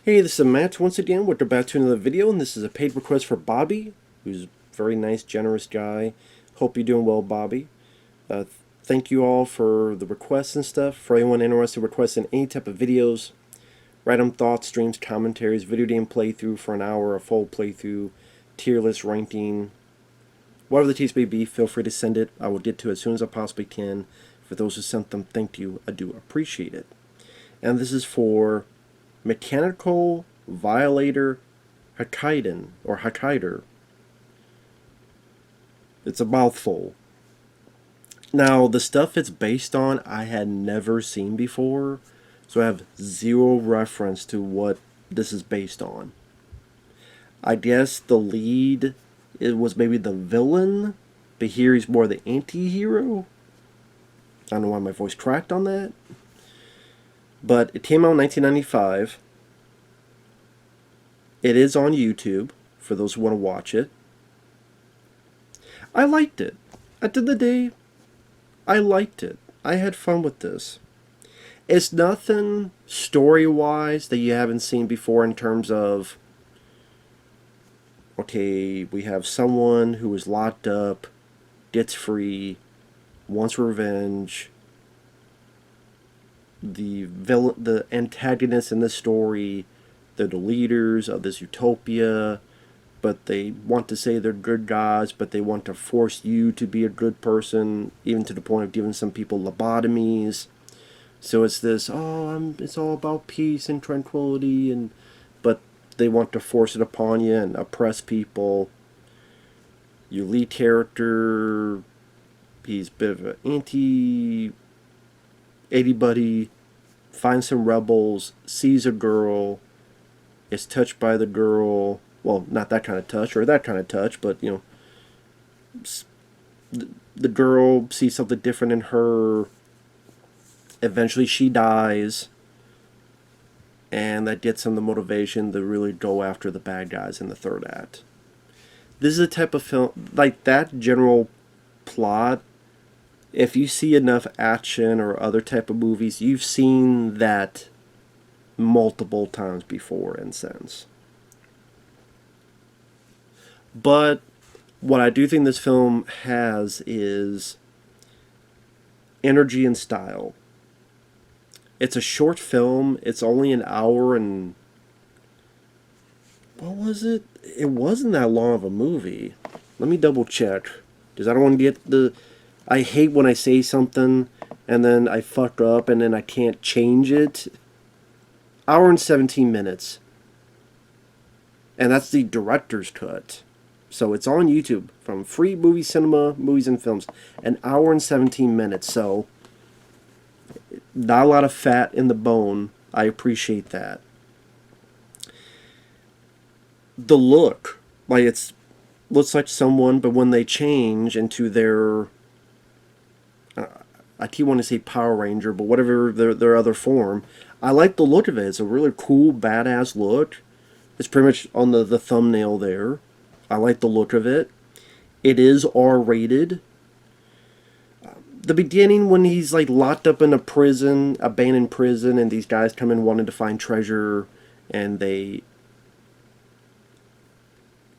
Hey, this is Matt once again. We're back to another video, and this is a paid request for Bobby, who's a very nice, generous guy. Hope you're doing well, Bobby. Uh, Thank you all for the requests and stuff. For anyone interested in requesting any type of videos, random thoughts, streams, commentaries, video game playthrough for an hour, a full playthrough, tier list ranking, whatever the case may be, feel free to send it. I will get to it as soon as I possibly can. For those who sent them, thank you. I do appreciate it. And this is for Mechanical Violator Hakaider. It's a mouthful. Now, the stuff it's based on, I had never seen before, so I have zero reference to what this is based on. I guess the lead, it was maybe the villain, but here he's more the anti-hero. I don't know why my voice cracked on that. But it came out in 1995. It is on YouTube, for those who want to watch it. I liked it. At the end of the day, I liked it. I had fun with this. It's nothing story-wise that you haven't seen before in terms of, okay, we have someone who was locked up, gets free, wants revenge. The antagonists in this story, they're the leaders of this utopia, but they want to say they're good guys, but they want to force you to be a good person, even to the point of giving some people lobotomies. So it's this, it's all about peace and tranquility, but they want to force it upon you and oppress people. Your lead character, he's a bit of an anybody, finds some rebels, sees a girl, is touched by the girl. Well, not that kind of touch, or that kind of touch, but, you know, the girl sees something different in her. Eventually she dies, and that gets him the motivation to really go after the bad guys in the third act. This is a type of film, like that general plot, if you see enough action or other type of movies, you've seen that multiple times before and since. But what I do think this film has is energy and style. It's a short film. It's only an hour and... what was it? It wasn't that long of a movie. Let me double check, because I don't want to get the... I hate when I say something and then I fuck up and then I can't change it. Hour and 17 minutes. And that's the director's cut. So it's on YouTube from Free Movie Cinema, Movies and Films. An hour and 17 minutes. So not a lot of fat in the bone. I appreciate that. The look, like it's looks like someone, but when they change into their... I keep wanting to say Power Ranger, but whatever their other form, I like the look of it. It's a really cool, badass look. It's pretty much on the thumbnail there. I like the look of it. It is R-rated. The beginning, when he's like locked up in a prison, abandoned prison, and these guys come in wanting to find treasure, and they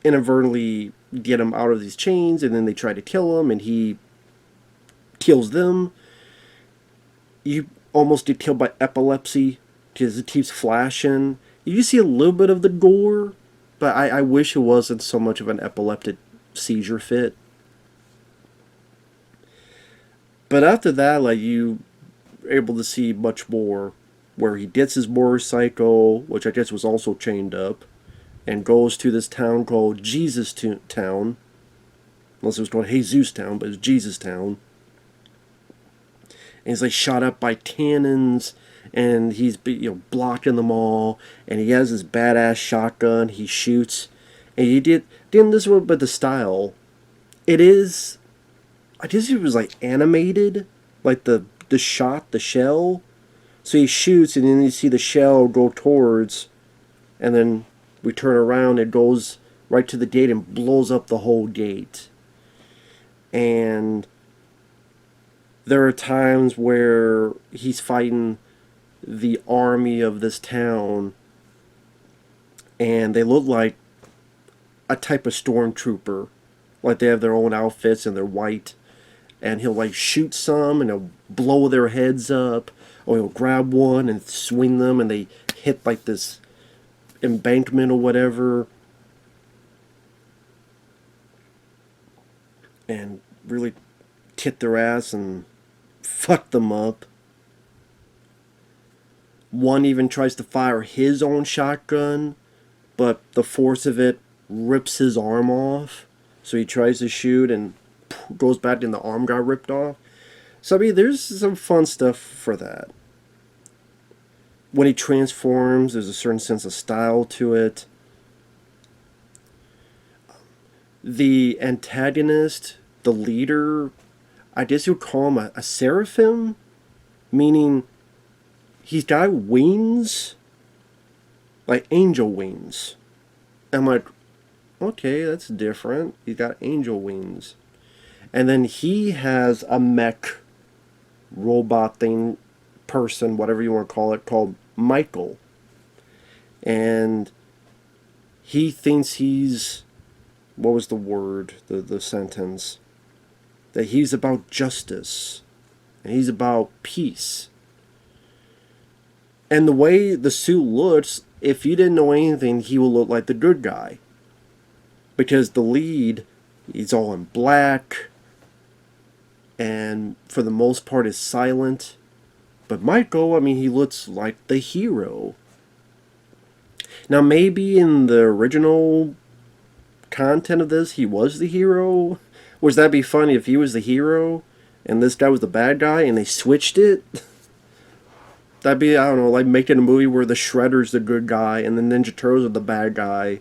inadvertently get him out of these chains, and then they try to kill him, and he kills them. You almost get killed by epilepsy because it keeps flashing. You see a little bit of the gore, but I wish it wasn't so much of an epileptic seizure fit. But after that, like, you are able to see much more, where he gets his motorcycle, which I guess was also chained up, and goes to this town called Jesus Town. Unless it was called Jesus Town, but it's Jesus Town. And he's like shot up by cannons, and he's blocking them all, and he has his badass shotgun. He shoots, and he did this one, but the style, it is, I guess it was like animated, like the shot, the shell. So he shoots, and then you see the shell go towards, and then we turn around, it goes right to the gate and blows up the whole gate. And there are times where he's fighting the army of this town, and they look like a type of stormtrooper. Like they have their own outfits and they're white. And he'll like shoot some and he'll blow their heads up. Or he'll grab one and swing them and they hit like this embankment or whatever. And really kick their ass and fuck them up. One even tries to fire his own shotgun, but the force of it rips his arm off. So he tries to shoot and goes back and the arm got ripped off. So I mean, there's some fun stuff for that. When he transforms, there's a certain sense of style to it. The antagonist, the leader, I guess you'd call him a seraphim, meaning he's got wings, like angel wings. I'm like, okay, that's different. He's got angel wings. And then he has a mech robot thing, person, whatever you want to call it, called Michael. And he thinks he's, what was the word, the sentence? That he's about justice. And he's about peace. And the way the suit looks, if you didn't know anything, he will look like the good guy. Because the lead, he's all in black, and for the most part is silent. But Michael, I mean, he looks like the hero. Now, maybe in the original content of this, he was the hero. Would that be funny if he was the hero, and this guy was the bad guy, and they switched it? That'd be, I don't know, like making a movie where the Shredder's the good guy, and the Ninja Turtles are the bad guy.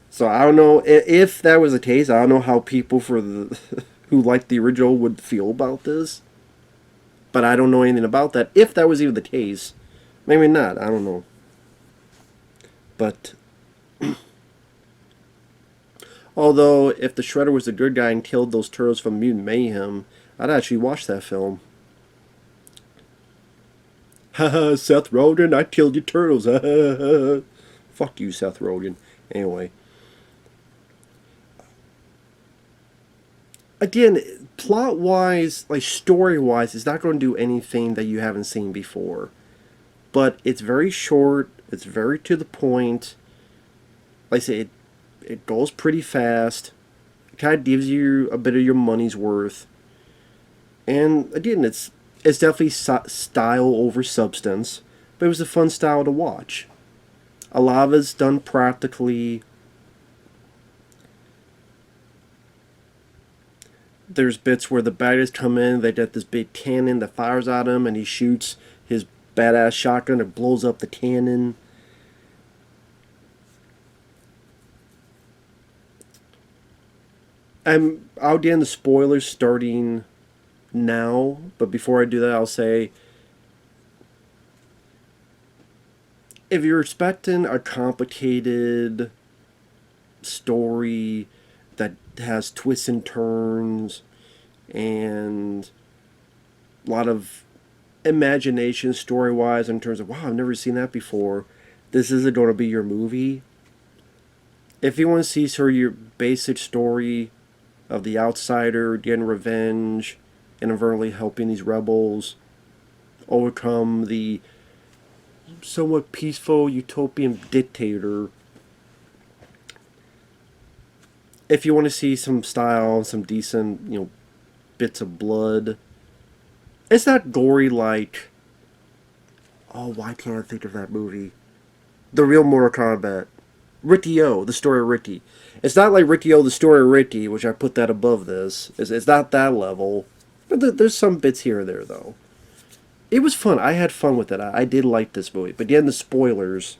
So I don't know if that was the case. I don't know how people for the who liked the original would feel about this. But I don't know anything about that. If that was even the case, maybe not. I don't know. But although if the Shredder was the good guy and killed those turtles from Mutant Mayhem, I'd actually watch that film. Haha, Seth Rogen, I killed your turtles. Fuck you, Seth Rogen. Anyway. Again, plot-wise, like story-wise, it's not going to do anything that you haven't seen before. But it's very short. It's very to the point. Like I say, it goes pretty fast. It kind of gives you a bit of your money's worth. And again, it's definitely style over substance. But it was a fun style to watch. A lot of it's done practically. There's bits where the bad guys come in, they get this big cannon that fires at him, and he shoots his badass shotgun and blows up the cannon. I'll get into spoilers starting now, but before I do that, I'll say, if you're expecting a complicated story that has twists and turns and a lot of imagination story-wise in terms of, wow, I've never seen that before, this isn't going to be your movie. If you want to see sort of your basic story of the outsider getting revenge, inadvertently helping these rebels overcome the somewhat peaceful utopian dictator, if you want to see some style, some decent, bits of blood, it's not gory like, oh, why can't I think of that movie? The real Mortal Kombat. Riki-Oh, the story of Ricky. It's not like Riki-Oh, the story of Ricky, which I put that above this. It's not that level. But there's some bits here or there, though. It was fun. I had fun with it. I did like this movie. But again, the spoilers.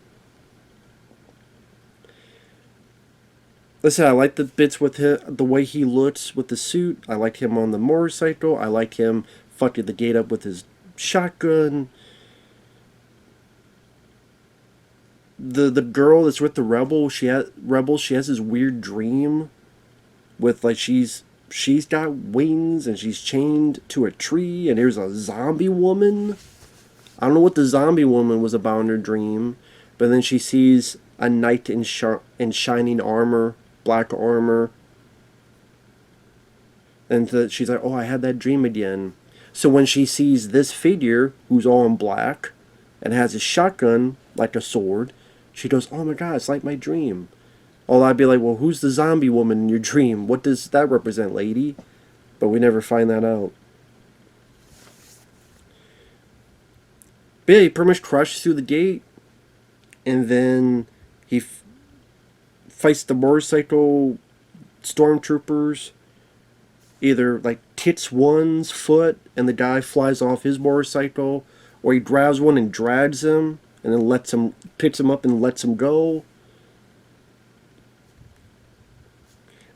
Listen, I like the bits with him, the way he looks with the suit. I like him on the motorcycle. I like him fucking the gate up with his shotgun. The girl that's with the rebel, she has this weird dream with like she's got wings and she's chained to a tree and there's a zombie woman. I don't know what the zombie woman was about in her dream. But then she sees a knight in shining armor, black armor. And she's like, oh, I had that dream again. So when she sees this figure, who's all in black, and has a shotgun, like a sword, she goes, oh my god, it's like my dream. Oh, I'd be like, well, who's the zombie woman in your dream? What does that represent, lady? But we never find that out. But yeah, he pretty much crushes through the gate, and then he fights the motorcycle stormtroopers. Either like hits one's foot and the guy flies off his motorcycle, or he grabs one and drags him and then picks him up and lets him go.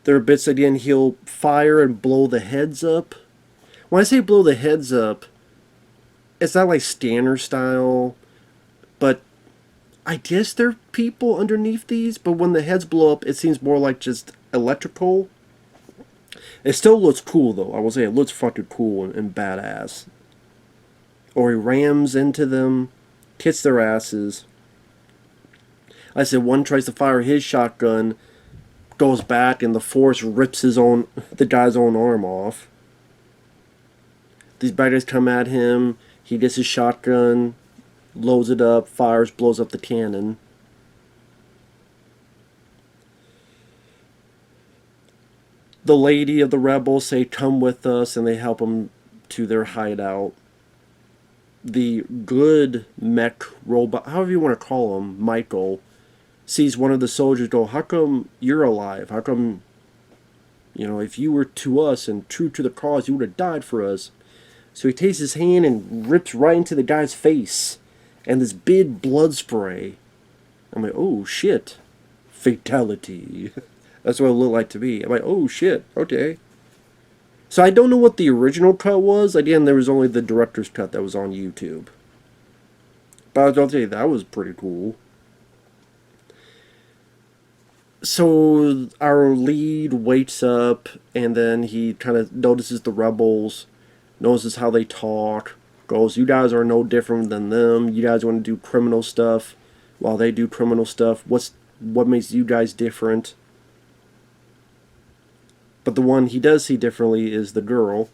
There are bits again he'll fire and blow the heads up. When I say blow the heads up, it's not like Scanner style, but I guess there are people underneath these, but when the heads blow up, it seems more like just electrical. It still looks cool, though. I will say it looks fucking cool and badass. Or he rams into them, hits their asses. I said one tries to fire his shotgun, goes back, and the force rips the guy's own arm off. These bad guys come at him. He gets his shotgun, loads it up, fires, blows up the cannon. The lady of the rebels say, come with us, and they help him to their hideout. The good mech robot, however you want to call him, Michael, sees one of the soldiers go, how come you're alive? How come, if you were to us and true to the cause, you would have died for us. So he takes his hand and rips right into the guy's face. And this big blood spray. I'm like, oh shit. Fatality. That's what it looked like to me. I'm like, oh shit, okay. So I don't know what the original cut was. Again, there was only the director's cut that was on YouTube. But I'll tell you, that was pretty cool. So our lead wakes up, and then he kind of notices the rebels, notices how they talk, goes, you guys are no different than them. You guys want to do criminal stuff while they do criminal stuff. What makes you guys different? But the one he does see differently is the girl.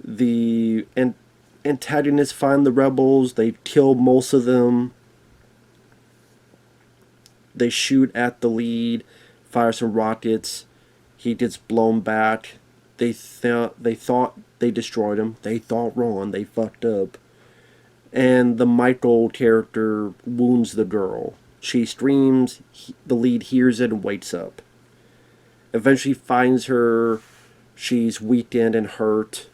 The antagonists find the rebels. They kill most of them. They shoot at the lead, fire some rockets. He gets blown back. They thought they destroyed him. They thought wrong. They fucked up. And the Michael character wounds the girl. She screams. The lead hears it and wakes up. Eventually finds her. She's weakened and hurt.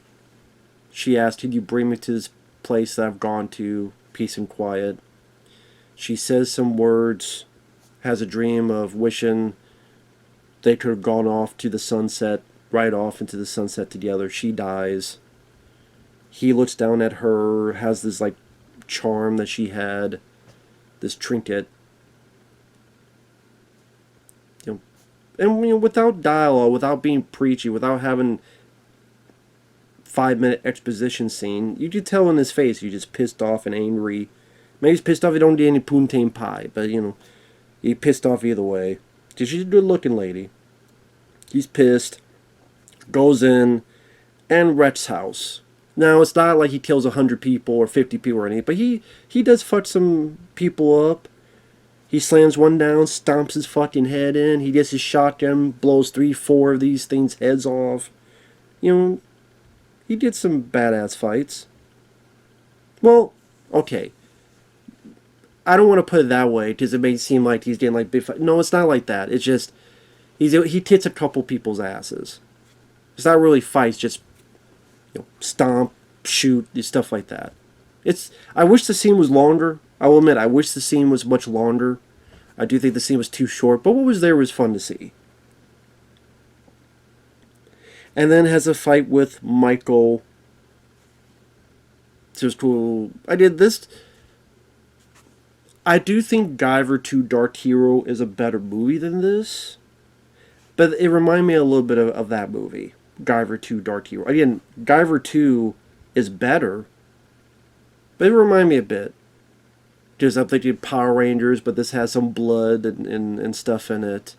She asks, can you bring me to this place that I've gone to? Peace and quiet. She says some words. Has a dream of wishing they could have gone off to the sunset. Right off into the sunset together. She dies. He looks down at her. Has this like charm that she had. This trinket. And without dialogue, without being preachy, without having 5-minute exposition scene, you could tell in his face he's just pissed off and angry. Maybe he's pissed off he don't get any poontang pie, but he pissed off either way. Because she's a good looking lady. He's pissed. Goes in and wrecks house. Now it's not like he kills 100 people or 50 people or anything, but he does fuck some people up. He slams one down, stomps his fucking head in. He gets his shotgun, blows 3-4 of these things' heads off. He did some badass fights. Well, okay. I don't want to put it that way because it may seem like he's getting like big fight. No, it's not like that. It's just he tits a couple people's asses. It's not really fights, just stomp, shoot, stuff like that. I wish the scene was longer. I will admit, I wish the scene was much longer. I do think the scene was too short, but what was there was fun to see. And then has a fight with Michael. So it was cool. I did this. I do think Guyver 2 Dark Hero is a better movie than this. But it reminded me a little bit of that movie. Guyver 2 Dark Hero. Again, Guyver 2 is better. But it reminded me a bit. Because I'm thinking Power Rangers, but this has some blood and stuff in it.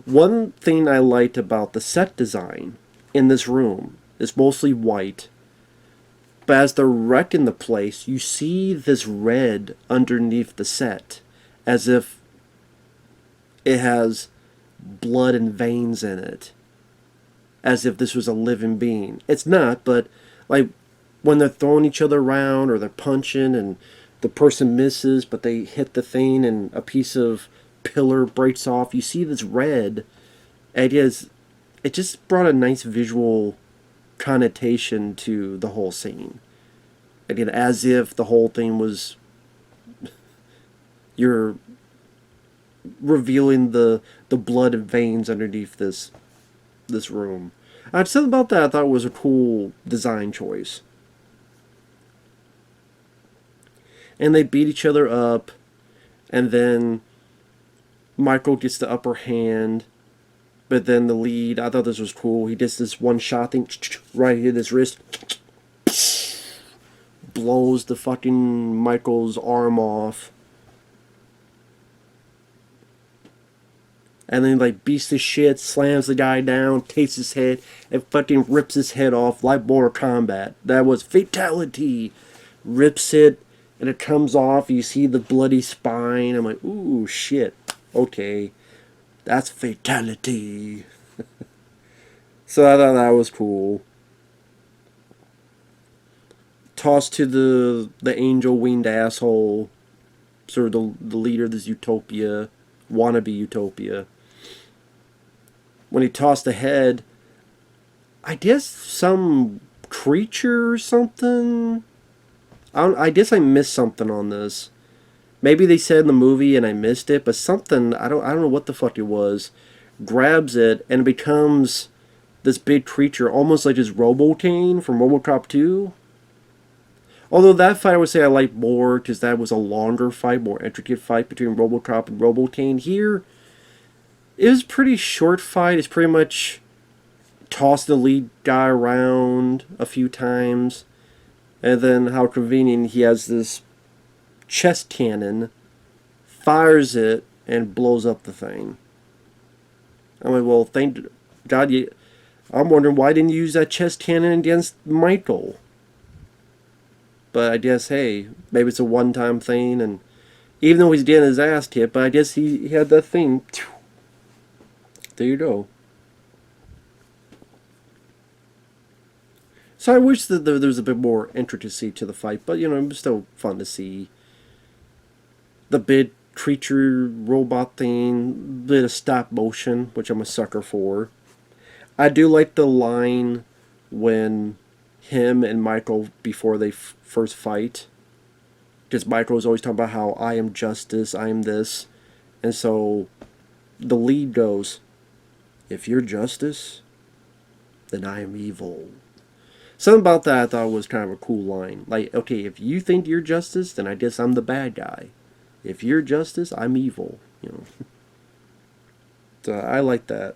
One thing I liked about the set design in this room is mostly white. But as they're wrecking the place, you see this red underneath the set. As if it has blood and veins in it. As if this was a living being. It's not, but like when they're throwing each other around or they're punching and the person misses, but they hit the thing and a piece of pillar breaks off, you see this red. It just brought a nice visual connotation to the whole scene. Again, as if the whole thing was, you're revealing the blood and veins underneath this room. Something about that I thought was a cool design choice. And they beat each other up, and then Michael gets the upper hand, but then the lead, I thought this was cool. He does this one shot thing right in his wrist, blows the fucking Michael's arm off, and then like beats the shit, slams the guy down, takes his head, and fucking rips his head off like Mortal Kombat. That was fatality. Rips it, and it comes off. You see the bloody spine. I'm like, ooh, shit. Okay, that's fatality. So I thought that was cool. Tossed to the angel-winged asshole, sort of the leader of this utopia, wannabe utopia. When he tossed the head, I guess some creature or something. I guess I missed something on this. Maybe they said in the movie and I missed it, but something, I don't know what the fuck it was, grabs it and it becomes this big creature, almost like his Robotane from RoboCop 2. Although that fight I would say I liked more because that was a longer fight, more intricate fight between RoboCop and Robotane. Here, it was a pretty short fight. It's pretty much toss the lead guy around a few times. And then how convenient, he has this chest cannon, fires it, and blows up the thing. I'm like, well, thank God I'm wondering why didn't you use that chest cannon against Michael? But I guess, hey, maybe it's a one-time thing, and even though he's getting his ass kicked, but I guess he had that thing. There you go. So I wish that there was a bit more intricacy to the fight, but, it was still fun to see. The big creature robot thing, bit of stop motion, which I'm a sucker for. I do like the line when him and Michael, before they first fight, because Michael's always talking about how I am justice, I am this, and so the lead goes, if you're justice, then I am evil. Something about that I thought was kind of a cool line. Like, okay, if you think you're justice, then I guess I'm the bad guy. If you're justice, I'm evil. So I like that.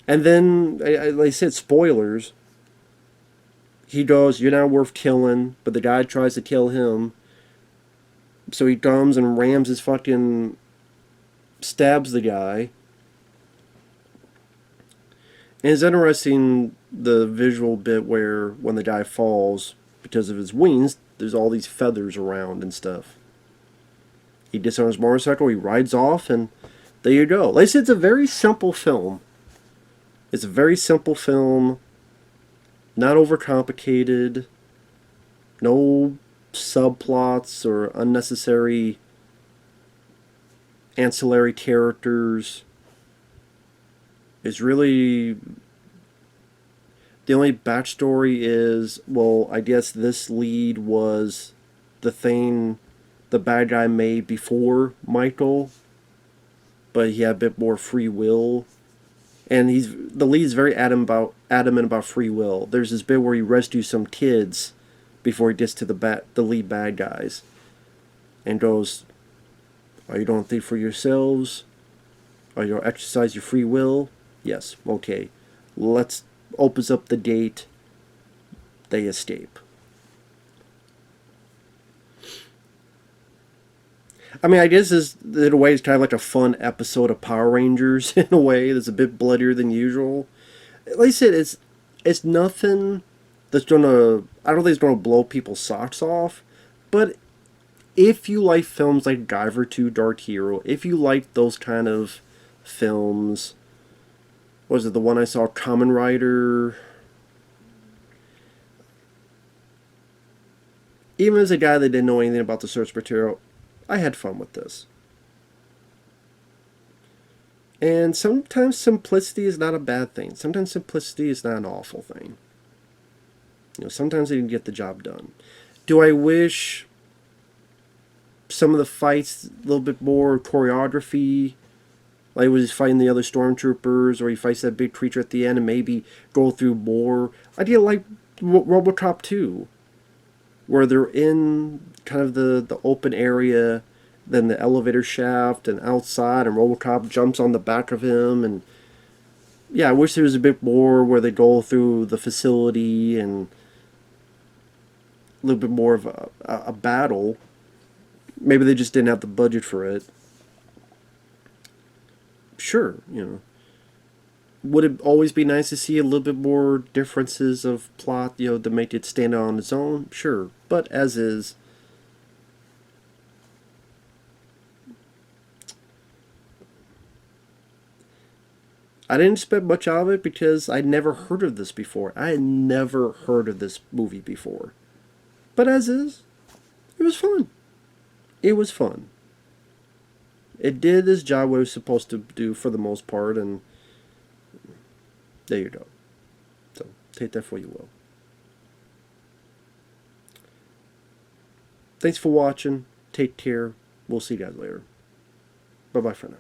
And then, like I said, spoilers. He goes, you're not worth killing, but the guy tries to kill him. So he comes and rams his fucking, stabs the guy. And it's interesting, the visual bit where when the guy falls, because of his wings, there's all these feathers around and stuff. He gets on his motorcycle, he rides off, and there you go. Like I said, it's a very simple film. It's a very simple film. Not overcomplicated. No subplots or unnecessary ancillary characters. It's really, the only backstory is, well, I guess this lead was the thing the bad guy made before Michael, but he had a bit more free will. And the lead's very adamant about free will. There's this bit where he rescues some kids before he gets to the lead bad guys, and goes, "Are you going to think for yourselves? Are you going to exercise your free will? Yes, okay. Let's opens up the gate. They escape." I mean, I guess this, in a way, it's kind of like a fun episode of Power Rangers in a way. That's a bit bloodier than usual. Like I said, it's nothing that's gonna. I don't think it's gonna blow people's socks off. But if you like films like Guyver 2 Dark Hero, if you like those kind of films, what was it the one I saw, Kamen Rider? Even as a guy that didn't know anything about the source material, I had fun with this. And sometimes simplicity is not a bad thing. Sometimes simplicity is not an awful thing. You know, sometimes they can get the job done. Do I wish some of the fights a little bit more choreography? Like when he's fighting the other stormtroopers, or he fights that big creature at the end, and maybe go through more. I did like RoboCop 2, where they're in kind of the open area, then the elevator shaft, and outside, and RoboCop jumps on the back of him, and yeah, I wish there was a bit more where they go through the facility and a little bit more of a battle. Maybe they just didn't have the budget for it. Sure, you know. Would it always be nice to see a little bit more differences of plot, you know, to make it stand out on its own? Sure. But as is, I didn't expect much out of it because I'd never heard of this before. I had never heard of this movie before. But as is, it was fun. It was fun. It did its job what it was supposed to do for the most part, and there you go. So, take that for you will. Thanks for watching. Take care. We'll see you guys later. Bye-bye for now.